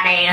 everybody.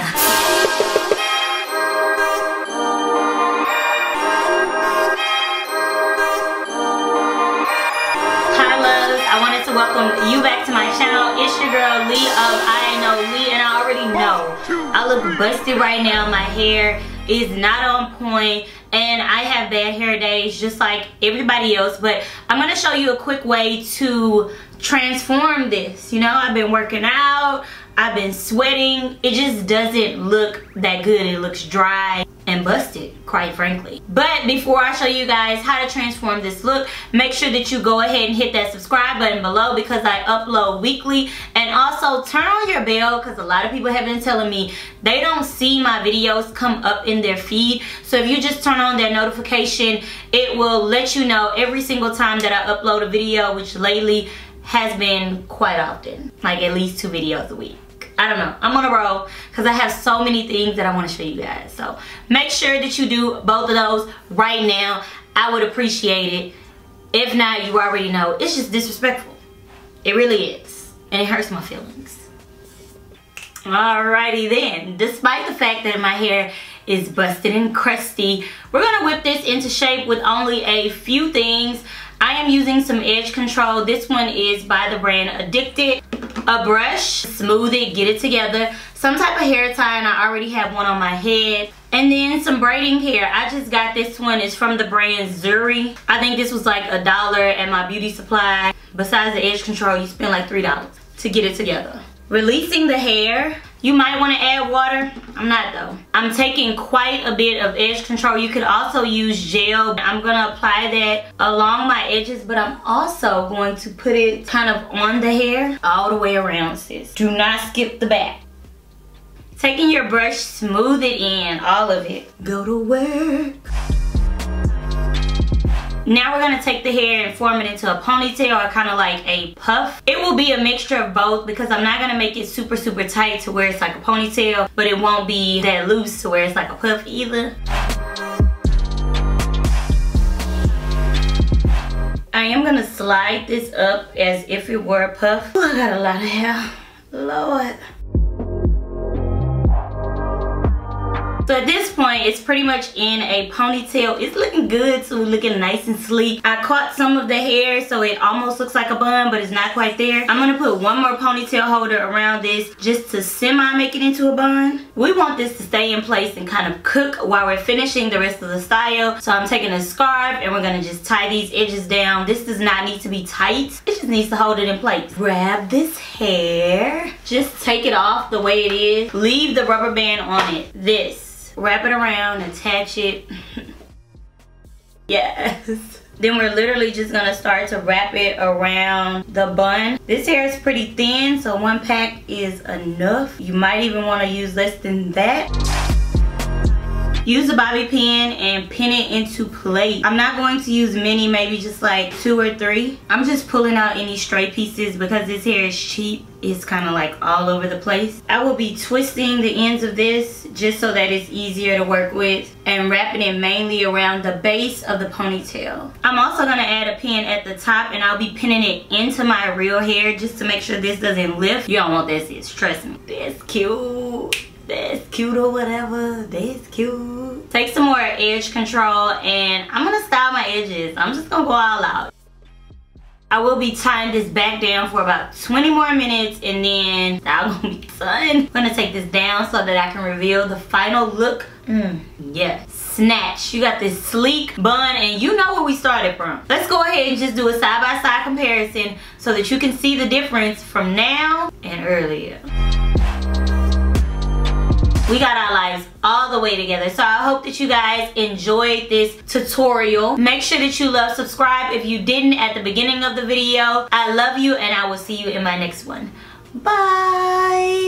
Hi loves, I wanted to welcome you back to my channel. It's your girl Lee of IKNOWLEE, and I already know I look busted right now. My hair is not on point and I have bad hair days just like everybody else, but I'm going to show you a quick way to transform this. You know, I've been working out, I've been sweating, it just doesn't look that good. It looks dry and busted, quite frankly. But before I show you guys how to transform this look, make sure that you go ahead and hit that subscribe button below because I upload weekly. And also turn on your bell because a lot of people have been telling me they don't see my videos come up in their feed. So if you just turn on that notification, it will let you know every single time that I upload a video, which lately has been quite often, like at least 2 videos a week. I don't know, I'm on a roll because I have so many things that I want to show you guys. So make sure that you do both of those right now. I would appreciate it. If not, you already know it's just disrespectful. It really is, and it hurts my feelings. Alrighty then, despite the fact that my hair is busted and crusty, we're gonna whip this into shape with only a few things. I am using some edge control. This one is by the brand Addicted. A brush, smooth it, get it together. Some type of hair tie, and I already have one on my head. And then some braiding hair. I just got this one. It's from the brand Zuri. I think this was like $1 at my beauty supply. Besides the edge control, you spend like $3 to get it together. Releasing the hair. You might want to add water. I'm not though. I'm taking quite a bit of edge control. You could also use gel. I'm going to apply that along my edges, but I'm also going to put it kind of on the hair all the way around, sis. Do not skip the back. Taking your brush, smooth it in, all of it. Go to work. Now we're going to take the hair and form it into a ponytail or kind of like a puff. It will be a mixture of both because I'm not going to make it super tight to where it's like a ponytail, but it won't be that loose to where it's like a puff either. I am going to slide this up as if it were a puff. Ooh, I got a lot of hair. Lord. So at this point, it's pretty much in a ponytail. It's looking good too, looking nice and sleek. I caught some of the hair so it almost looks like a bun, but it's not quite there. I'm gonna put one more ponytail holder around this just to semi make it into a bun. We want this to stay in place and kind of cook while we're finishing the rest of the style. So I'm taking a scarf and we're gonna just tie these edges down. This does not need to be tight. It just needs to hold it in place. Grab this hair. Just take it off the way it is. Leave the rubber band on it. This. Wrap it around, attach it. Yes. Then we're literally just gonna start to wrap it around the bun. This hair is pretty thin, so 1 pack is enough. You might even want to use less than that. Use a bobby pin and pin it into place. I'm not going to use many, maybe just like 2 or 3. I'm just pulling out any stray pieces because this hair is cheap. It's kind of like all over the place. I will be twisting the ends of this just so that it's easier to work with and wrapping it mainly around the base of the ponytail. I'm also going to add a pin at the top and I'll be pinning it into my real hair just to make sure this doesn't lift. You don't want this, sis. Trust me. That's cute. That's cute or whatever. That's cute. Take some more edge control and I'm gonna style my edges. I'm just gonna go all out. I will be tying this back down for about 20 more minutes and then I'm gonna be done. I'm gonna take this down so that I can reveal the final look. Yeah. Snatch. You got this sleek bun and you know where we started from. Let's go ahead and just do a side-by-side comparison so that you can see the difference from now and earlier. We got our lives all the way together. So I hope that you guys enjoyed this tutorial. Make sure that you love, subscribe if you didn't at the beginning of the video. I love you and I will see you in my next one. Bye.